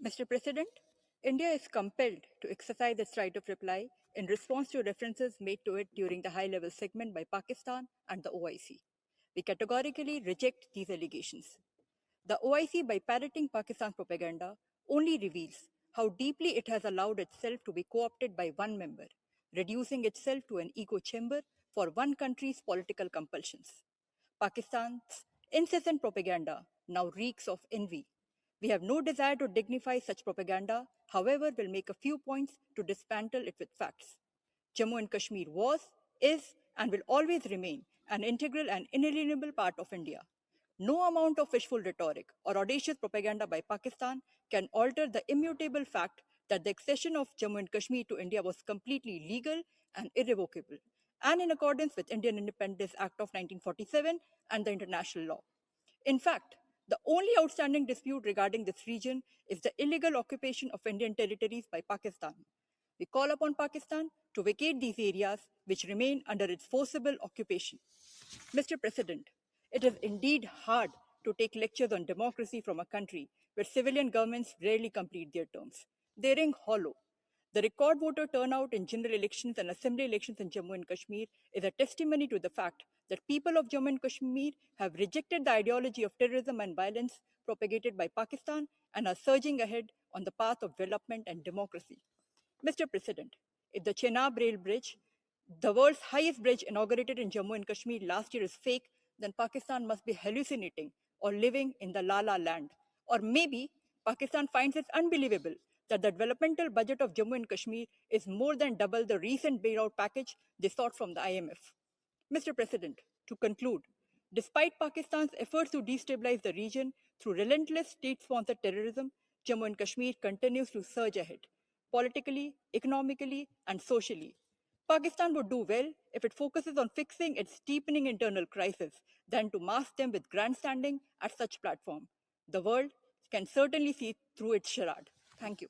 Mr. President, India is compelled to exercise its right of reply in response to references made to it during the high level segment by Pakistan and the OIC. We categorically reject these allegations. The OIC, by parroting Pakistan's propaganda, only reveals how deeply it has allowed itself to be co opted by one member, reducing itself to an echo chamber for one country's political compulsions. Pakistan's incessant propaganda now reeks of envy. We have no desire to dignify such propaganda, however, we'll make a few points to dismantle it with facts. Jammu and Kashmir was, is, and will always remain an integral and inalienable part of India. No amount of wishful rhetoric or audacious propaganda by Pakistan can alter the immutable fact that the accession of Jammu and Kashmir to India was completely legal and irrevocable, and in accordance with Indian Independence Act of 1947 and the international law. In fact, the only outstanding dispute regarding this region is the illegal occupation of Indian territories by Pakistan. We call upon Pakistan to vacate these areas which remain under its forcible occupation. Mr. President, it is indeed hard to take lectures on democracy from a country where civilian governments rarely complete their terms. They ring hollow. The record voter turnout in general elections and assembly elections in Jammu and Kashmir is a testimony to the fact that people of Jammu and Kashmir have rejected the ideology of terrorism and violence propagated by Pakistan and are surging ahead on the path of development and democracy. Mr. President, if the Chenab Rail Bridge, the world's highest bridge inaugurated in Jammu and Kashmir last year, is fake, then Pakistan must be hallucinating or living in the La La land. Or maybe Pakistan finds it unbelievable that the developmental budget of Jammu and Kashmir is more than double the recent bailout package they sought from the IMF. Mr. President, to conclude, despite Pakistan's efforts to destabilize the region through relentless state sponsored terrorism, Jammu and Kashmir continues to surge ahead, politically, economically, and socially. Pakistan would do well if it focuses on fixing its deepening internal crisis than to mask them with grandstanding at such platform. The world can certainly see through its charade. Thank you.